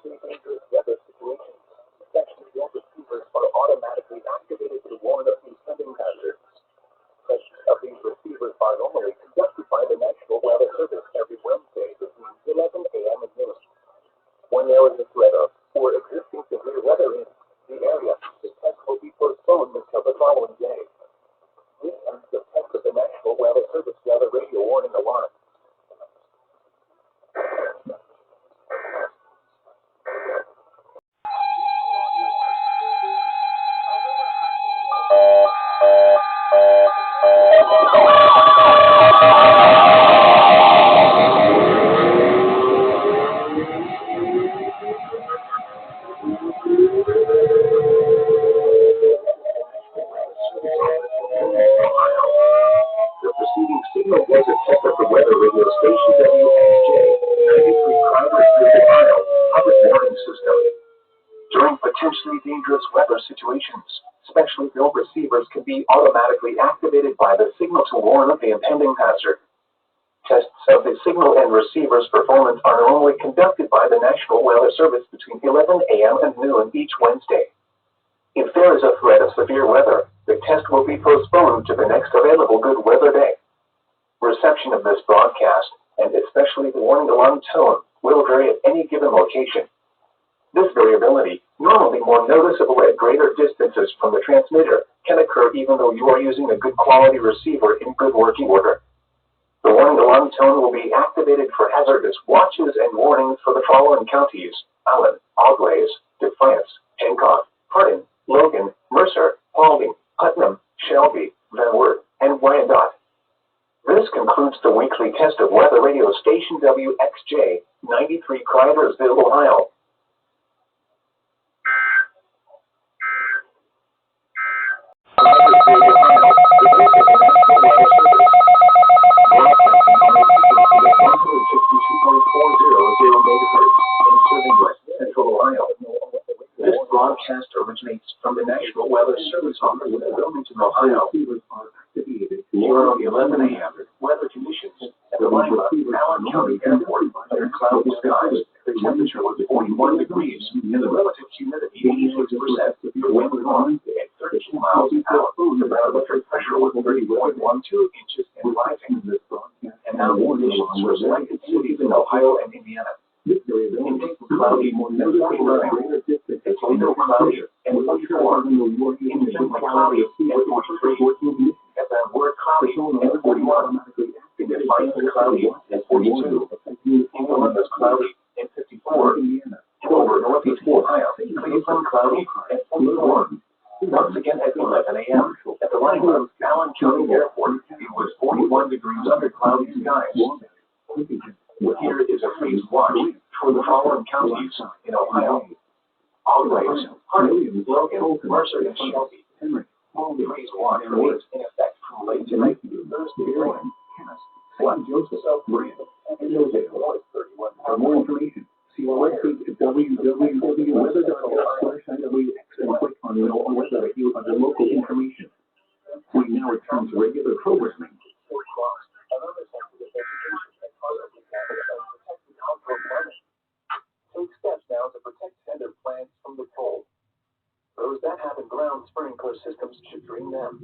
especially dangerous weather situations. Section field receivers are automatically activated to warn of impending hazards. Sessions of these receivers are normally conducted by the National Weather Service every Wednesday between 11 a.m. and noon. When there is a threat of or existing severe weather in the area, the test will be postponed until the following day. This ends the test of the National Weather Service weather radio warning alarm. The preceding signal was a test of the weather radio station WXJ 93 Crowder, Ohio, public warning system. During potentially dangerous weather situations, specially built receivers can be automatically activated by the signal to warn of the impending hazard. Tests of the signal and receiver's performance are normally conducted by the National Weather Service between 11 a.m. and noon each Wednesday. If there is a threat of severe weather, the test will be postponed to the next available good weather day. Reception of this broadcast, and especially the warning alarm tone, will vary at any given location. This variability, normally more noticeable at greater distances from the transmitter, can occur even though you are using a good quality receiver in good working order. The warning alarm tone will be activated for hazardous watches and warnings for the following counties: Allen, Auglaize, Defiance, Hancock, Hardin, Logan, Mercer, Paulding, Putnam, Shelby, Van Wert, and Wyandotte. This concludes the weekly test of weather radio station WXJ 93 Cridersville, Ohio. Cridersville, Ohio, the voice of the National Weather Service. Broadcasting on altitude at 162.400 megahertz and serving West Central Ohio. This broadcast originates from the National Weather Service office in Wilmington, Ohio. Near around 11 a.m., weather conditions at the Lima, Allen County Airport under cloudy skies. The temperature was 41 degrees and the relative humidity 86%. The wind was at 13 miles an hour. The barometric pressure was 30.12 inches and rising. And now conditions for selected cities in Ohio and Indiana. In Dayton, cloudy, and 49. In Toledo, cloudy, and 44. In Denver, cloudy, and 43. At Van Wert, cloudy, and 41. In Defiance, cloudy, and 42. In Columbus, cloudy, and 54. In over northeast Ohio, Cleveland, cloudy, and 44. Once again at 11 a.m. At the Lima, Allen County Airport, it was 41 degrees under cloudy skies. Here is a freeze watch for the following counties in Ohio: Auglaize, Hardin, Logan, Mercer, and Shelby. Freeze watch remains in effect from late tonight through Thursday morning. Joseph, and Joseph, 31. For more information, see our website at www.weather.org/IWX and click on the Weather Radio under local information. We now return to regular programming. Take steps now to protect tender plants from the cold. Those that have in-ground sprinkler systems should drain them.